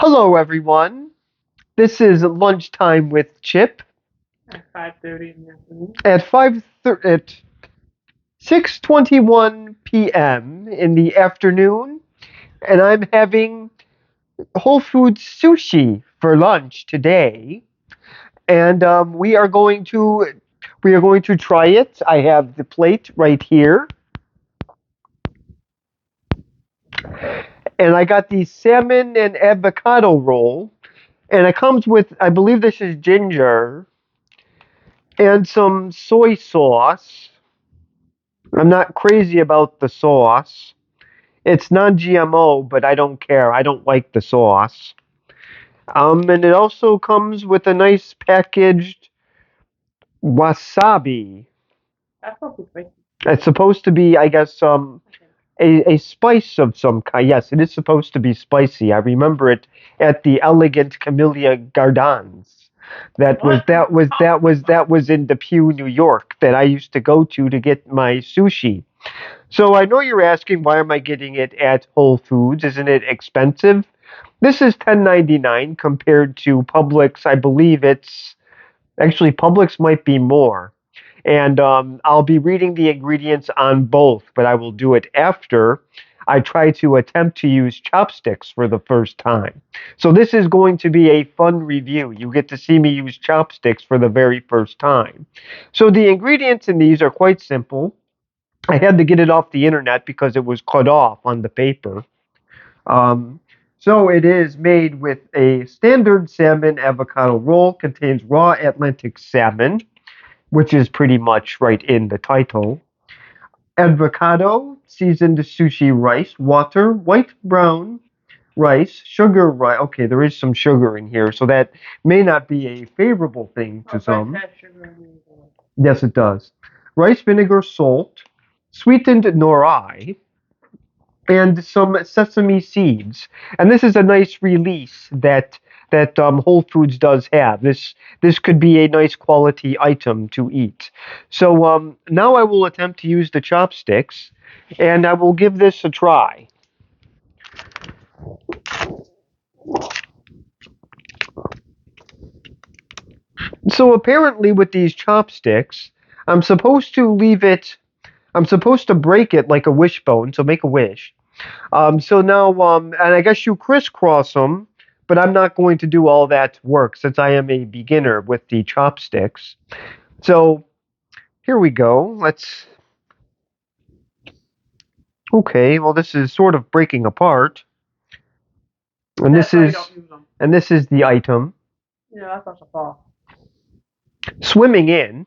Hello, everyone. This is lunchtime with Chip At 5:30 in the afternoon. at 6:21 p.m. in the afternoon, and I'm having Whole Foods sushi for lunch today, and we are going to try it. I have the plate right here, and I got the salmon and avocado roll, and it comes with, I believe this is ginger and some soy sauce. I'm not crazy about the sauce. It's non-GMO, but I don't care. I don't like the sauce. And it also comes with a nice packaged wasabi. That's probably spicy. It's supposed to be, I guess, a spice of some kind. Yes, it is supposed to be spicy. I remember it at the Elegant Camellia Gardens. That was in Depew, New York, that I used to go to get my sushi. So I know you're asking, why am I getting it at Whole Foods? Isn't it expensive? This is $10.99 compared to Publix. I believe it's actually Publix might be more. And I'll be reading the ingredients on both, but I will do it after I try to attempt to use chopsticks for the first time. So this is going to be a fun review. You get to see me use chopsticks for the very first time. So the ingredients in these are quite simple. I had to get it off the internet because it was cut off on the paper. Um, so it is made with a standard salmon avocado roll, contains raw Atlantic salmon, which is pretty much right in the title. Avocado, seasoned sushi rice, water, white brown rice, sugar rice. Okay, there is some sugar in here, so that may not be a favorable thing to some. Sugar in the Yes, it does. Rice vinegar, salt, sweetened nori, and some sesame seeds. And this is a nice release that Whole Foods does have. This could be a nice quality item to eat. So now I will attempt to use the chopsticks, and I will give this a try. So apparently, with these chopsticks, I'm supposed to leave it. I'm supposed to break it like a wishbone. So make a wish. So now, and I guess you crisscross them, but I'm not going to do all that work since I am a beginner with the chopsticks. So here we go. Okay, well, this is sort of breaking apart, and That's why you don't use them. this is the item Yeah, that's not so far. swimming in.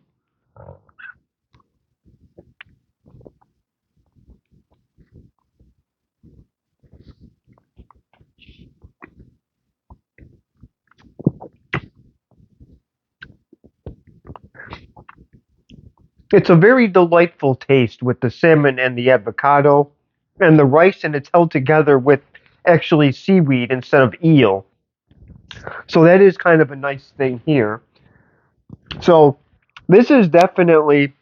It's a very delightful taste with the salmon and the avocado and the rice, and it's held together with actually seaweed instead of eel. So that is kind of a nice thing here. So this is definitely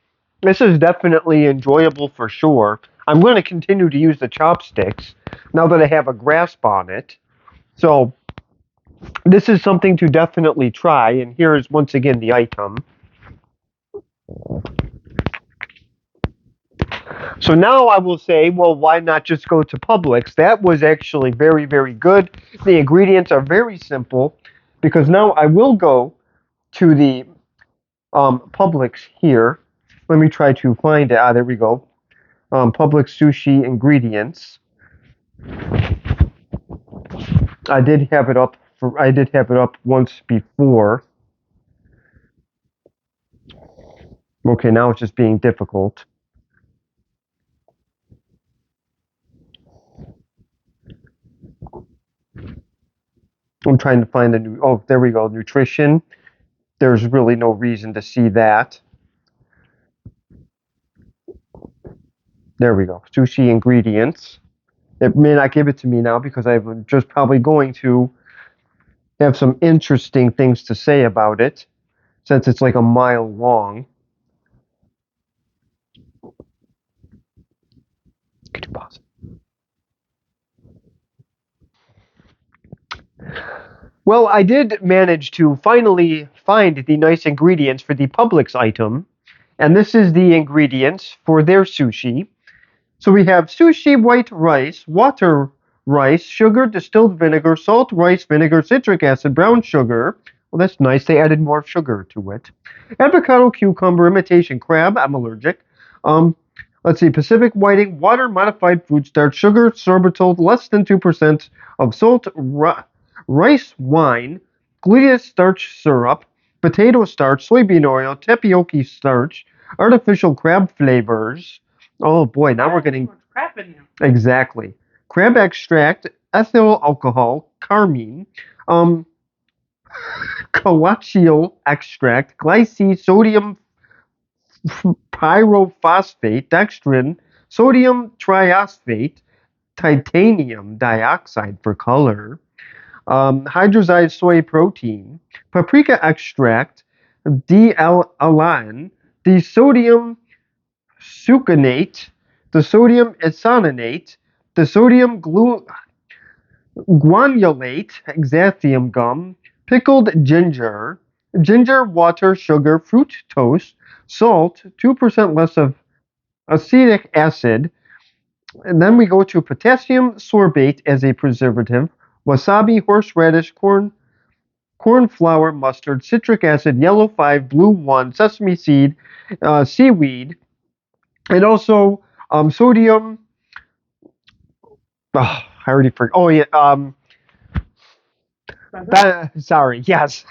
this is definitely enjoyable for sure. I'm going to continue to use the chopsticks now that I have a grasp on it. So this is something to definitely try, and here is once again the item. So now I will say, well, why not just go to Publix? That was actually very, very good. The ingredients are very simple because now I will go to the Publix here. Let me try to find it. Ah, there we go. Publix sushi ingredients. I did have it up once before. Okay, now it's just being difficult. I'm trying to find the new. Oh, there we go. Nutrition. There's really no reason to see that. There we go. Sushi ingredients. It may not give it to me now because I'm just probably going to have some interesting things to say about it since it's like a mile long. Could you pause it? Well, I did manage to finally find the nice ingredients for the Publix item, and this is the ingredients for their sushi. So we have sushi white rice, water rice, sugar, distilled vinegar, salt, rice, vinegar, citric acid, brown sugar. Well, that's nice. They added more sugar to it. Avocado, cucumber, imitation crab. I'm allergic. Um, let's see. Pacific whiting, water, modified food starch, sugar, sorbitol, less than 2% of salt, rice wine, glutinous starch syrup, potato starch, soybean oil, tapioca starch, artificial crab flavors. Oh boy, now Why we're is so getting much crap in here? exactly crab extract, ethyl alcohol, carmine, um, coachial extract, glycine, sodium pyrophosphate, dextrin, sodium triphosphate, titanium dioxide for color, hydroxide soy protein, paprika extract, D-alanine, disodium succinate, the sodium isononate, the sodium guanylate, xanthium gum, pickled ginger, ginger, water, sugar, fruit toast, salt, 2% less of acetic acid, and then we go to potassium sorbate as a preservative, wasabi, horseradish, corn flour, mustard, citric acid, yellow 5, blue 1, sesame seed, seaweed, and also sodium. Oh, I already forgot. Oh yeah, sorry, yes,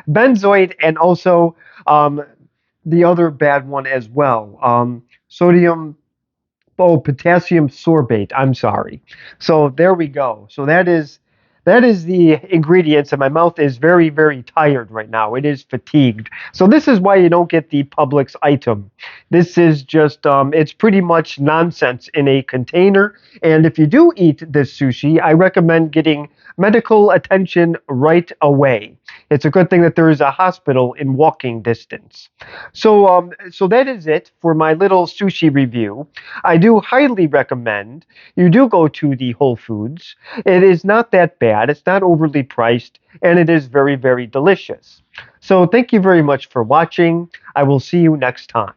benzoate, and also um, the other bad one as well, sodium. Oh, potassium sorbate. I'm sorry. So there we go. So that is the ingredients, and my mouth is very, very tired right now. It is fatigued. So this is why you don't get the Publix item. This is just it's pretty much nonsense in a container. And if you do eat this sushi, I recommend getting medical attention right away. It's a good thing that there is a hospital in walking distance. So that is it for my little sushi review. I do highly recommend you do go to the Whole Foods. It is not that bad. It's not overly priced, and it is very, very delicious. So thank you very much for watching. I will see you next time.